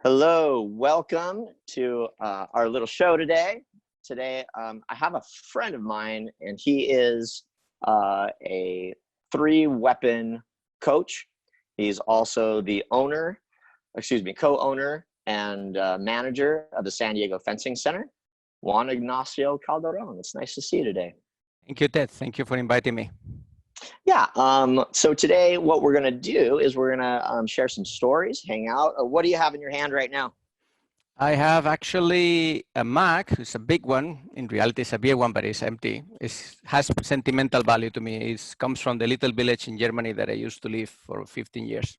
Hello, welcome to our little show today. Today, I have a friend of mine, and he is a three-weapon coach. He's also the co-owner and manager of the San Diego Fencing Center, Juan Ignacio Calderon. It's nice to see you today. Thank you, Ted. Thank you for inviting me. Yeah, so today what we're going to do is we're going to share some stories, hang out. What do you have in your hand right now? I have actually a mug. It's a big one. In reality, it's a beer one, but it's empty. It has sentimental value to me. It comes from the little village in Germany that I used to live for 15 years.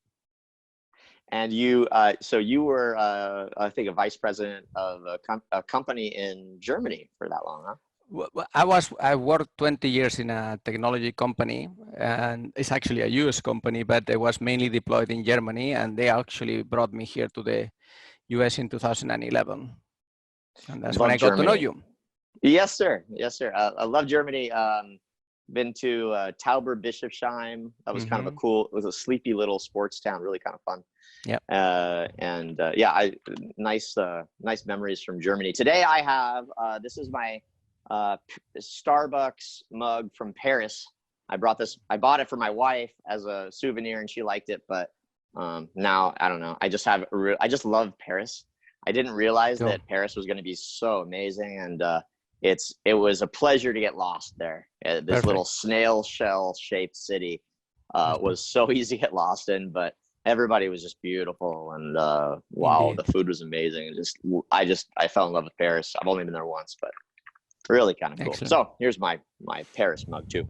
And you, so you were, I think, a vice president of a company in Germany for that long, huh? Well, I worked 20 years in a technology company, and it's actually a US company, but it was mainly deployed in Germany, and they actually brought me here to the US in 2011. And that's when I got to know you. Yes, sir. Yes, sir. I love Germany. Been to Tauber Bischofsheim. That was kind of a cool, it was a sleepy little sports town, really kind of fun. Yeah. Yeah, nice memories from Germany. Today I have, this is my Starbucks mug from Paris. I bought it for my wife as a souvenir, and she liked it. But now I don't know. I just love Paris. I didn't realize that Paris was going to be so amazing, and it was a pleasure to get lost there. This little snail shell shaped city was so easy to get lost in, but everybody was just beautiful, and wow, the food was amazing. I fell in love with Paris. I've only been there once, but really kind of cool. Excellent. So here's my Paris mug too.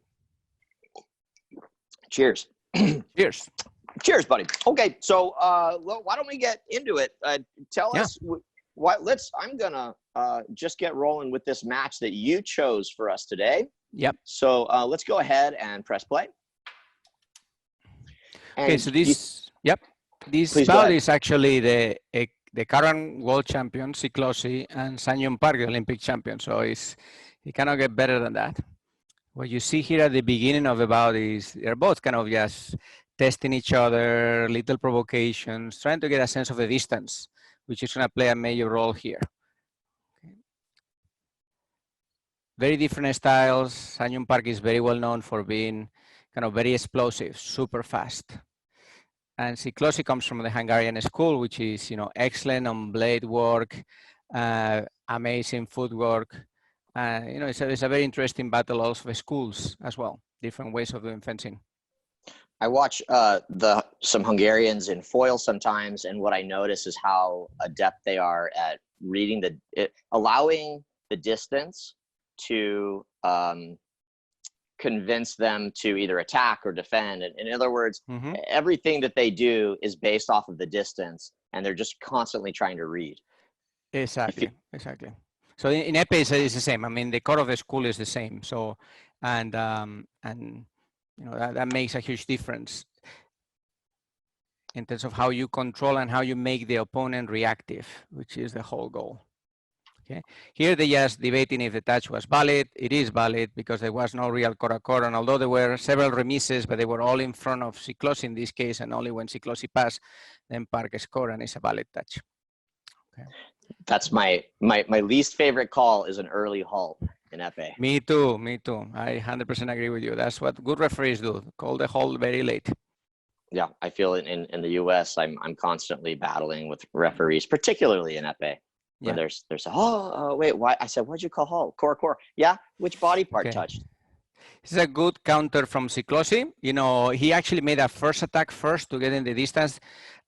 Cheers. Cheers. Cheers, buddy. Okay, so well, why don't we get into it? Tell us what. I'm gonna just get rolling with this match that you chose for us today. Yep. So let's go ahead and press play. And okay, so this bout is actually the current world champion, Siklosi, and Sanyon Park, the Olympic champion. So it cannot get better than that. What you see here at the beginning of the bout is they're both kind of just testing each other, little provocations, trying to get a sense of the distance, which is going to play a major role here. Okay. Very different styles. Sanyon Park is very well known for being kind of very explosive, super fast. And Siklosi comes from the Hungarian school, which is, excellent on blade work, amazing footwork. It's a very interesting battle also of schools as well, different ways of doing fencing. I watch some Hungarians in foil sometimes, and what I notice is how adept they are at reading allowing the distance to convince them to either attack or defend. In other words, everything that they do is based off of the distance, and they're just constantly trying to read. Exactly. So in Epee, it's the same. I mean, the core of the school is the same. So, and that makes a huge difference in terms of how you control and how you make the opponent reactive, which is the whole goal. Okay. Here they're just debating if the touch was valid. It is valid because there was no real core, and although there were several remises, but they were all in front of Siklosi in this case, and only when Siklosi passed, then Park scored, and it's a valid touch. Okay. That's my least favorite call is an early halt in Epee. Me too. I 100% agree with you. That's what good referees do. Call the halt very late. Yeah, I feel it in the US. I'm constantly battling with referees, particularly in Epee. Yeah. There's wait, why? I said, what'd you call halt? Core. Yeah, which body part touched? This is a good counter from Siklosi. He actually made a first attack first to get in the distance,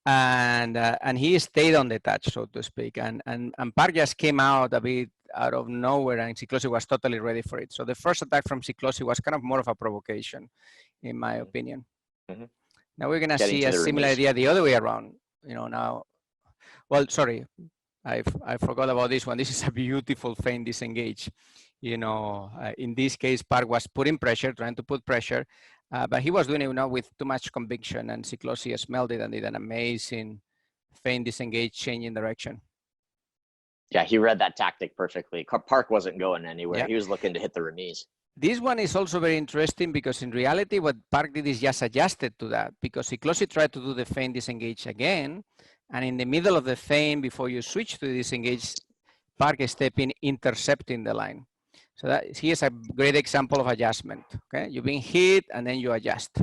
and he stayed on the touch, so to speak. And Park just came out a bit out of nowhere, and Siklosi was totally ready for it. So the first attack from Siklosi was kind of more of a provocation, in my opinion. Now we're gonna see a similar idea the other way around. Now, well, sorry. I forgot about this one. This is a beautiful feint disengage. In this case, Park was putting pressure, trying to put pressure, but he was doing it with too much conviction, and Siklosi smelled it and did an amazing feint disengage, changing direction. Yeah, he read that tactic perfectly. Park wasn't going anywhere. Yeah. He was looking to hit the remise. This one is also very interesting because in reality, what Park did is just adjusted to that, because Siklosi tried to do the feint disengage again, And in the middle of the feint, before you switch to disengage, Park is stepping, intercepting the line. So that here's a great example of adjustment. Okay, you've been hit and then you adjust.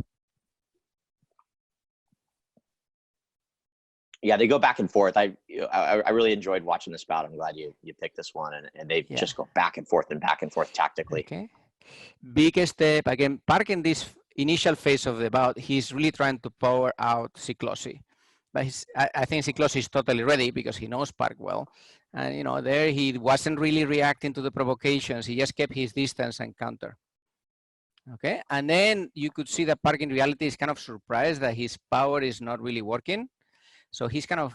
Yeah, they go back and forth. I really enjoyed watching this bout. I'm glad you picked this one, and they just go back and forth tactically. Okay, big step again. Park in this initial phase of the bout, he's really trying to power out Siklosi, but I think Siklosi is totally ready because he knows Park well, and you know there he wasn't really reacting to the provocations. He just kept his distance and counter. Okay, and then you could see that Park in reality is kind of surprised that his power is not really working. So he's kind of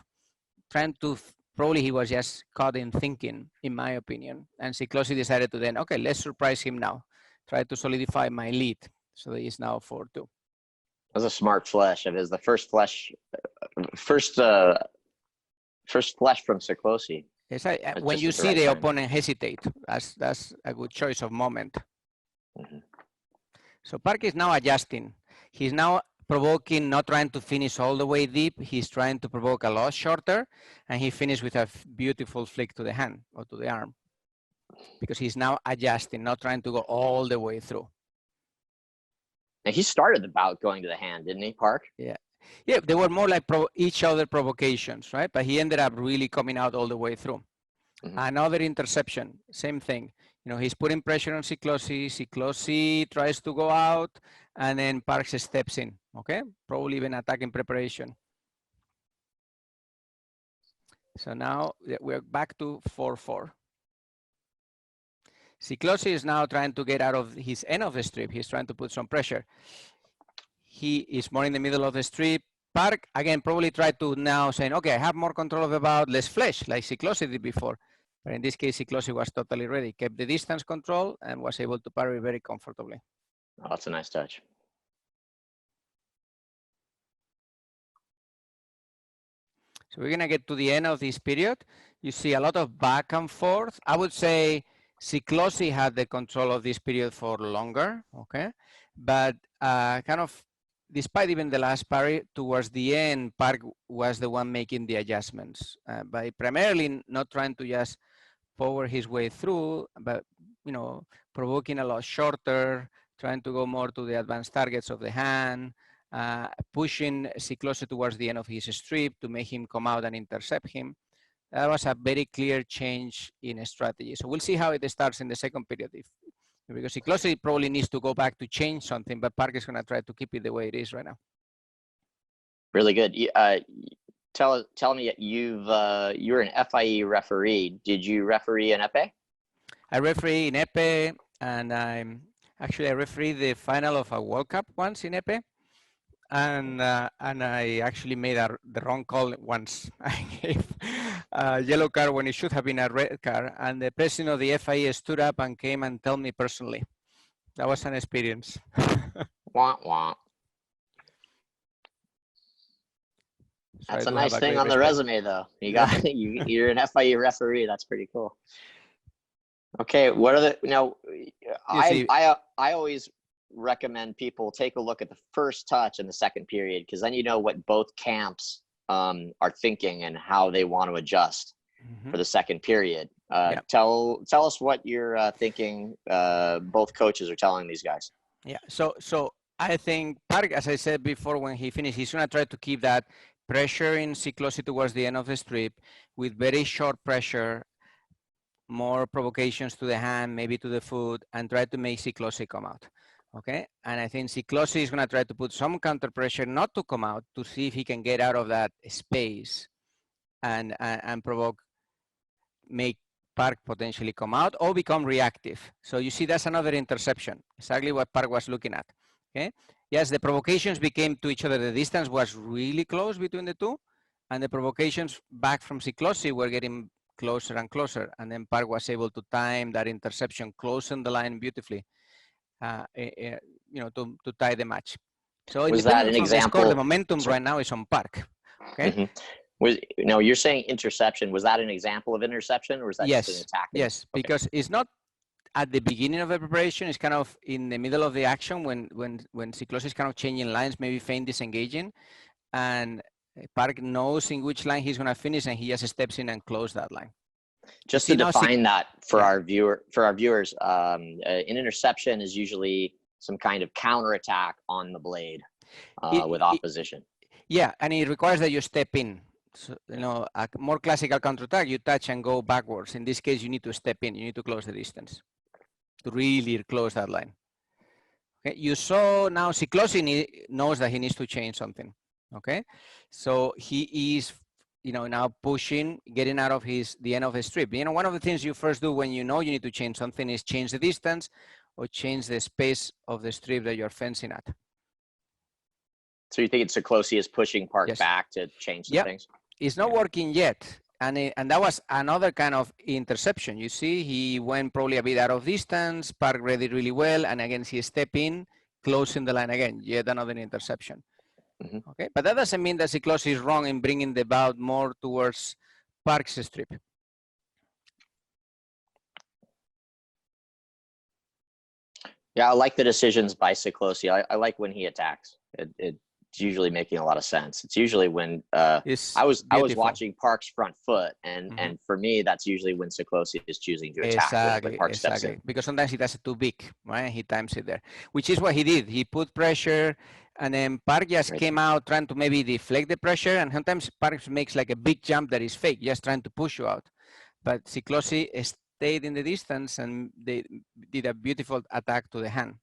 trying to, probably he was just caught in thinking, in my opinion. And Siklosi decided to then, okay, let's surprise him now. Try to solidify my lead. So he's now 4-2. That was a smart flush. It was the first flush from Siklosi. When you see the opponent hesitate, that's a good choice of moment. Mm-hmm. So Park is now adjusting. He's now provoking, not trying to finish all the way deep. He's trying to provoke a lot shorter, and he finished with a beautiful flick to the hand or to the arm, because he's now adjusting, not trying to go all the way through. And he started the bout going to the hand, didn't he, Park? Yeah, they were more like each other provocations, right? But he ended up really coming out all the way through. Mm-hmm. Another interception, same thing. You know, he's putting pressure on Siklosi. Siklosi tries to go out, and then Parks steps in, okay? Probably even attacking preparation. So now we're back to 4-4. Siklosi is now trying to get out of his end of the strip. He's trying to put some pressure. He is more in the middle of the strip. Park, again, probably tried to now saying, okay, I have more control of the bout, let's flesh, like Siklosi did before. But in this case, Siklosi was totally ready, kept the distance control, and was able to parry very comfortably. Oh, that's a nice touch. So we're going to get to the end of this period. You see a lot of back and forth. I would say Siklosi had the control of this period for longer, okay? But kind of, despite even the last parry, towards the end, Park was the one making the adjustments by primarily not trying to just power his way through, but you know, provoking a lot shorter, trying to go more to the advanced targets of the hand, pushing Siklosi towards the end of his strip to make him come out and intercept him. That was a very clear change in strategy. So we'll see how it starts in the second period, because Siklosi probably needs to go back to change something, but Park is going to try to keep it the way it is right now. Really good. Tell me, you're an FIE referee. Did you referee in Epee? I referee in Epee, and I refereed the final of a World Cup once in Epee, and I actually made the wrong call once. I gave a yellow card when it should have been a red card, and the president of the FIE stood up and came and told me personally. That was an experience. Wah, wah. That's a nice thing on the resume, though. You got you're an FIE referee. That's pretty cool. Okay, what are I always recommend people take a look at the first touch in the second period, because then you know what both camps are thinking and how they want to adjust for the second period. Tell us what you're thinking. Both coaches are telling these guys. Yeah. So I think Park, as I said before, when he finished, he's going to try to keep that pressure in Siklosi towards the end of the strip with very short pressure, more provocations to the hand, maybe to the foot, and try to make Siklosi come out. Okay, and I think Siklosi is going to try to put some counter pressure not to come out, to see if he can get out of that space and provoke, make Park potentially come out or become reactive. So you see, that's another interception, exactly what Park was looking at. Okay. Yes, the provocations became to each other. The distance was really close between the two, and the provocations back from Siklosi were getting closer and closer. And then Park was able to time that interception, closing the line beautifully, you know, to tie the match. So was that an example? The momentum right now is on Park. Okay. You're saying interception. Was that an example of interception, or was that just an attack? Yes, because it's not at the beginning of the preparation. It's kind of in the middle of the action when Siklosi is kind of changing lines, maybe feint disengaging, and Okay. Park knows in which line he's going to finish, and he just steps in and closes that line. Just to define that for our viewers, an interception is usually some kind of counterattack on the blade with opposition. Yeah, and it requires that you step in. So, you know, a more classical counterattack, you touch and go backwards. In this case, you need to step in. You need to close the distance to really close that line. Okay, you saw now Siklosi knows that he needs to change something. Okay, so he is, you know, now pushing, getting out of the end of the strip. You know, one of the things you first do when you know you need to change something is change the distance or change the space of the strip that you're fencing at. So you think it's Siklosi is pushing Park back to change some things? It's not working yet. And that was another kind of interception. You see, he went probably a bit out of distance, Park read it really well, and again, he stepped in, closing the line again, yet another interception. Mm-hmm. Okay, but that doesn't mean that Siklosi is wrong in bringing the bout more towards Park's strip. Yeah, I like the decisions by Siklosi. I like when he attacks. It's usually making a lot of sense. It's usually when I was watching Park's front foot, and for me, that's usually when Siklosi is choosing to attack. When Park steps in. Because sometimes he does it too big, right? He times it there, which is what he did. He put pressure, and then Park just came out trying to maybe deflect the pressure, and sometimes Park makes like a big jump that is fake, just trying to push you out. But Siklosi stayed in the distance, and they did a beautiful attack to the hand.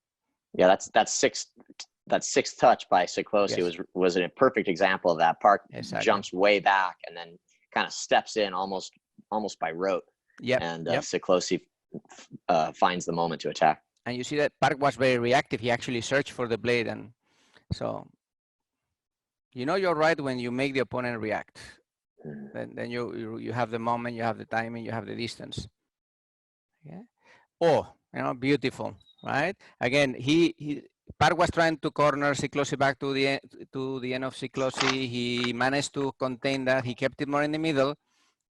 Yeah, that sixth touch by Siklosi was a perfect example of that. Park jumps way back and then kind of steps in almost by rote. Yeah, and Siklosi finds the moment to attack. And you see that Park was very reactive. He actually searched for the blade, and so you know you're right when you make the opponent react. Then you have the moment, you have the timing, you have the distance. Yeah. Oh, you know, beautiful, right? Again, Park was trying to corner Siklosi back to the end of Siklosi. He managed to contain that. He kept it more in the middle.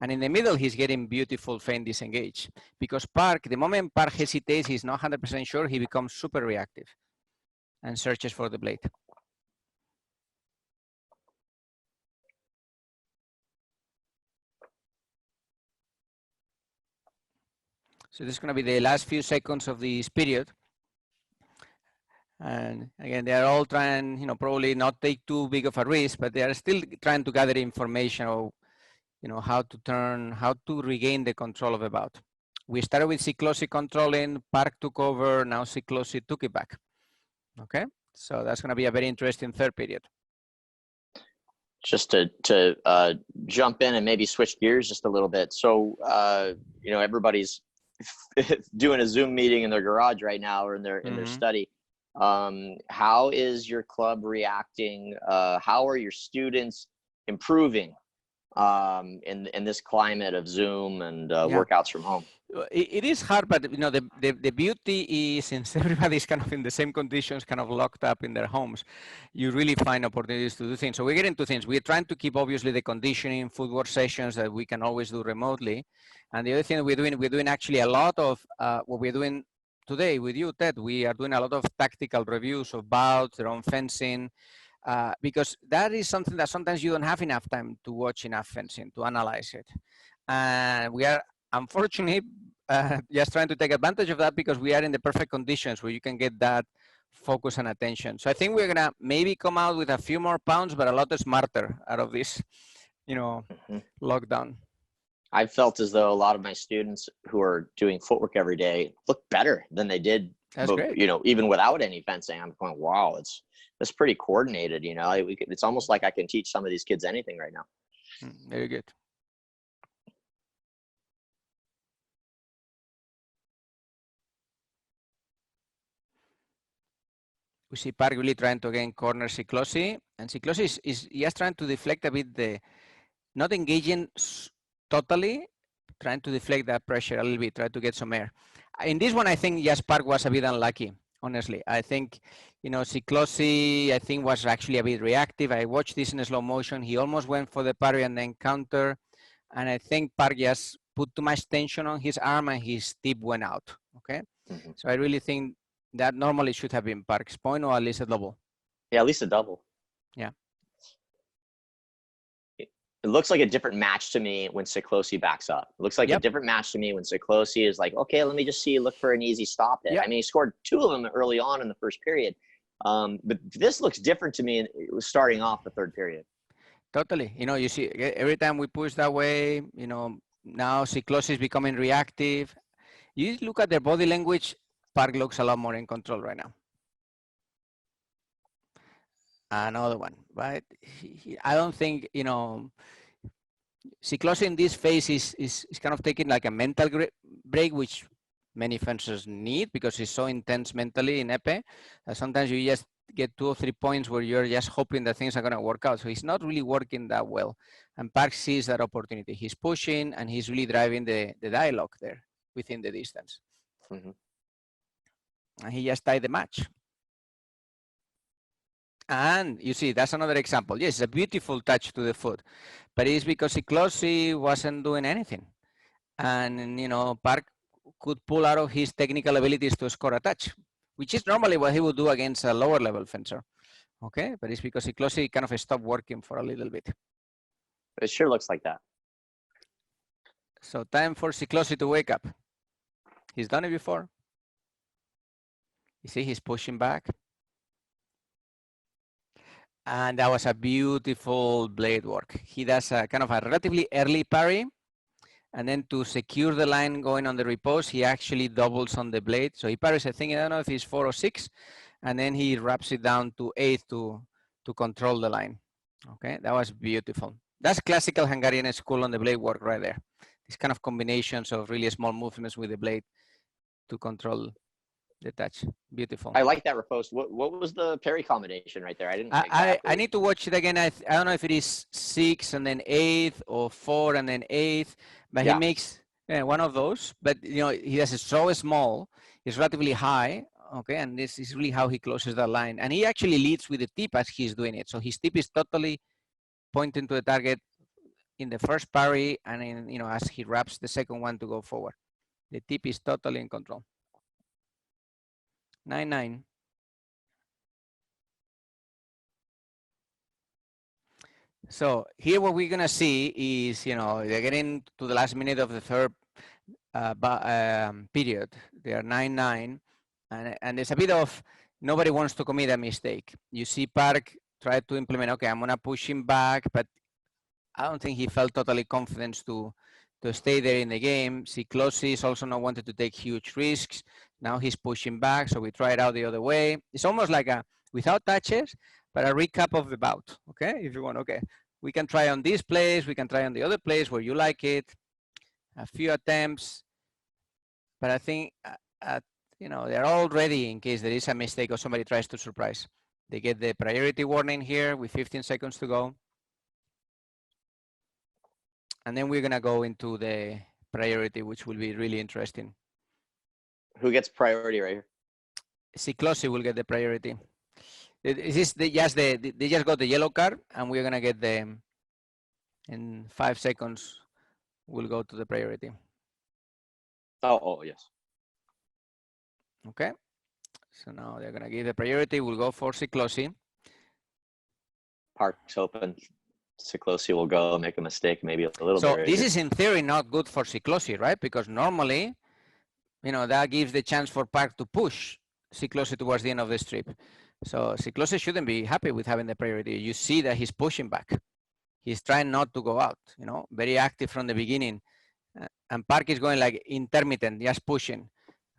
And in the middle, he's getting beautiful feint disengage. Because Park, the moment Park hesitates, he's not 100% sure, he becomes super reactive and searches for the blade. So this is going to be the last few seconds of this period. And again, they are all trying, you know, probably not take too big of a risk, but they are still trying to gather information of, you know, how to regain the control of a bout. We started with Siklosi controlling, Park took over, now Siklosi took it back. Okay, so that's going to be a very interesting third period. Just to jump in and maybe switch gears just a little bit. So, you know, everybody's doing a Zoom meeting in their garage right now or in their study. How is your club reacting? How are your students improving in this climate of Zoom and workouts from home? It is hard, but you know the beauty is, since everybody's kind of in the same conditions, kind of locked up in their homes, you really find opportunities to do things. So we get into things. We're trying to keep obviously the conditioning, footwork sessions that we can always do remotely. And the other thing we're doing actually a lot of what we're doing today with you, Ted. We are doing a lot of tactical reviews of bouts, their own fencing, because that is something that sometimes you don't have enough time to watch enough fencing, to analyze it. And we are unfortunately just trying to take advantage of that because we are in the perfect conditions where you can get that focus and attention. So I think we're gonna maybe come out with a few more pounds, but a lot smarter out of this, you know, lockdown. I've felt as though a lot of my students who are doing footwork every day look better than they did, you know, even without any fencing. I'm going, wow, it's pretty coordinated, you know. It's almost like I can teach some of these kids anything right now. Very good. We see Park really trying to again corner Siklosi, and Siklosi is just trying to deflect a bit not engaging totally, trying to deflect that pressure a little bit, try to get some air. In this one, I think yes, Park was a bit unlucky, honestly. I think, you know, Siklosi, I think was actually a bit reactive. I watched this in slow motion. He almost went for the parry and then counter. And I think Park just put too much tension on his arm and his tip went out, okay? So I really think that normally should have been Park's point or at least a double. Yeah, at least a double. Yeah. it looks like a different match to me when Siklosi backs up. It looks like a different match to me when Siklosi is like, okay, let me just look for an easy stop hit. I mean, he scored 2 of them early on in the first period. But this looks different to me. It was starting off the third period. Totally. You know, you see every time we push that way, you know, now Siklosi is becoming reactive. You look at their body language, Park looks a lot more in control right now. Another one, right? I don't think, you know, Siklosi in this phase is kind of taking like a mental break, which many fencers need because it's so intense mentally in Epee. Sometimes you just get 2 or 3 points where you're just hoping that things are going to work out. So he's not really working that well. And Park sees that opportunity. He's pushing and he's really driving the dialogue there within the distance. Mm-hmm. And he just tied the match. And you see, that's another example. Yes, it's a beautiful touch to the foot, but it's because Siklosi wasn't doing anything. And, you know, Park could pull out of his technical abilities to score a touch, which is normally what he would do against a lower level fencer. Okay, but it's because Siklosi kind of stopped working for a little bit. It sure looks like that. So time for Siklosi to wake up. He's done it before. You see, he's pushing back. And that was a beautiful blade work. He does a kind of a relatively early parry. And then to secure the line going on the repose, he actually doubles on the blade. So he parries, I think, I don't know if he's 4 or 6. And then he wraps it down to 8 to control the line. Okay, that was beautiful. That's classical Hungarian school on the blade work right there. These kind of combinations of really small movements with the blade to control the touch. Beautiful. I like that repose. What was the parry combination right there? I didn't. I need to watch it again. I don't know if it is 6 and then 8 or 4 and then 8, but he makes one of those. But you know, he does it so small. It's relatively high. Okay, and this is really how he closes the line. And he actually leads with the tip as he's doing it. So his tip is totally pointing to the target in the first parry, and in, you know, as he wraps the second one to go forward. The tip is totally in control. 9-9. So here what we're gonna see is, you know, they're getting to the last minute of the third period. They are 9-9, and there's a bit of nobody wants to commit a mistake. You see Park try to implement, okay, I'm gonna push him back, but I don't think he felt totally confident to stay there in the game. Siklosi is also not wanted to take huge risks. Now he's pushing back, so we try it out the other way. It's almost like a, without touches, but a recap of the bout, okay? If you want, okay. We can try on this place, we can try on the other place where you like it. A few attempts, but I think, you know, they're all ready in case there is a mistake or somebody tries to surprise. They get the priority warning here with 15 seconds to go. And then we're gonna go into the priority, which will be really interesting. Who gets priority right here? Siklosi will get the priority. They just got the yellow card, and we're gonna get the, in 5 seconds, we'll go to the priority. Oh, yes. Okay. So now they're gonna give the priority. We'll go for Siklosi. Park's open. Siklosi will go make a mistake, maybe a little bit. So this is in theory not good for Siklosi, right? Because normally, you know, that gives the chance for Park to push Siklosi towards the end of the strip. So Siklosi shouldn't be happy with having the priority. You see that he's pushing back. He's trying not to go out, you know, very active from the beginning. And Park is going like intermittent, just pushing.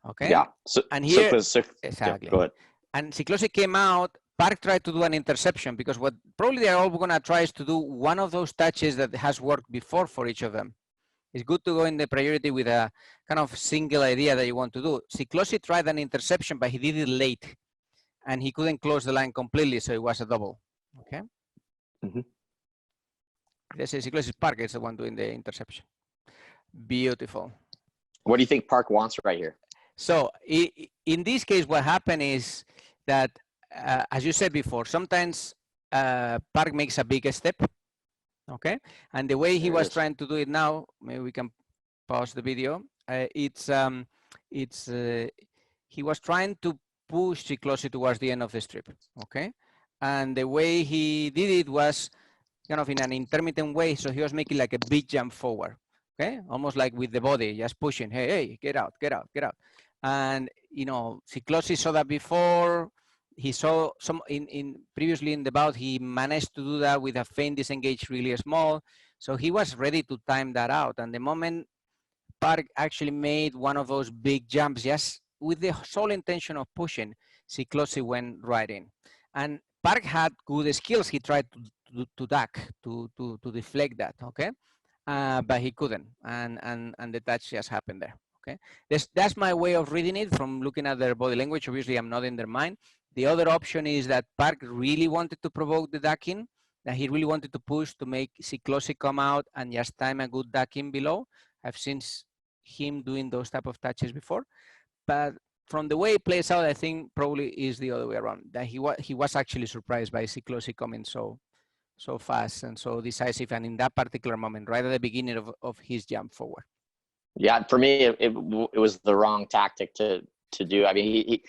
Okay. Yeah. So, and here, exactly. Yeah, go ahead. And Siklosi came out. Park tried to do an interception because what probably they're all going to try is to do one of those touches that has worked before for each of them. It's good to go in the priority with a kind of single idea that you want to do. Siklosi tried an interception, but he did it late, and he couldn't close the line completely, so it was a double. Okay. Mm-hmm. This is Siklosi. Park is the one doing the interception. Beautiful. What do you think Park wants right here? So in this case, what happened is that, as you said before, sometimes Park makes a big step, okay? And the way he was trying to do it now, maybe we can pause the video. He was trying to push Siklosi towards the end of the strip, okay? And the way he did it was kind of in an intermittent way. So he was making like a big jump forward, okay? Almost like with the body, just pushing, hey, hey, get out, get out, get out. And, you know, Ciclosi saw that before. He saw some previously in the bout, he managed to do that with a feint disengage really small. So he was ready to time that out. And the moment Park actually made one of those big jumps, just with the sole intention of pushing, Ciclosi went right in. And Park had good skills. He tried to duck, to deflect that, okay? But he couldn't, and the touch just happened there, okay? That's my way of reading it from looking at their body language. Obviously, I'm not in their mind. The other option is that Park really wanted to provoke the ducking, that he really wanted to push to make Ciclosi come out and just time a good ducking below. I've seen him doing those type of touches before, but from the way it plays out, I think probably is the other way around, that he was actually surprised by Ciclosi coming so fast and so decisive, and in that particular moment, right at the beginning of his jump forward. Yeah, for me, it was the wrong tactic to do. I mean,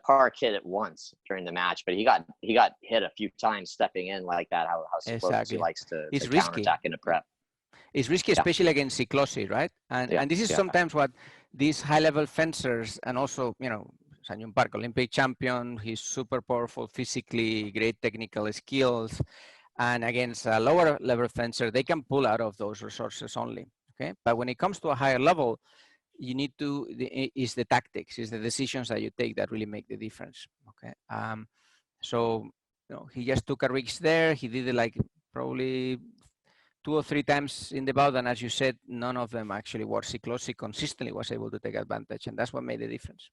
Park hit it once during the match, but he got hit a few times stepping in like that. How Ciclosi likes to counterattack in the prep. It's risky, especially against Ciclosi, right? And this is sometimes what these high-level fencers, and also, you know, Sang-Yoon Park, Olympic champion, he's super powerful physically, great technical skills, and against a lower level fencer, they can pull out of those resources only, okay? But when it comes to a higher level, you need to, is the tactics, is the decisions that you take that really make the difference, okay? So, you know, he just took a risk there. He did it like probably 2 or 3 times in the bout, and as you said, none of them actually were. Ciclosi consistently was able to take advantage, and that's what made the difference.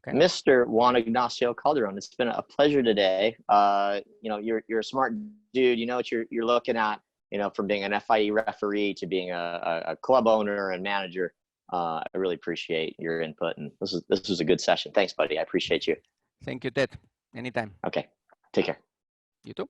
Okay. Mr. Juan Ignacio Calderon, it's been a pleasure today. You know, you're a smart dude. You know what you're looking at. You know, from being an FIE referee to being a club owner and manager. I really appreciate your input, and this was a good session. Thanks, buddy. I appreciate you. Thank you, Ted. Anytime. Okay. Take care. You too.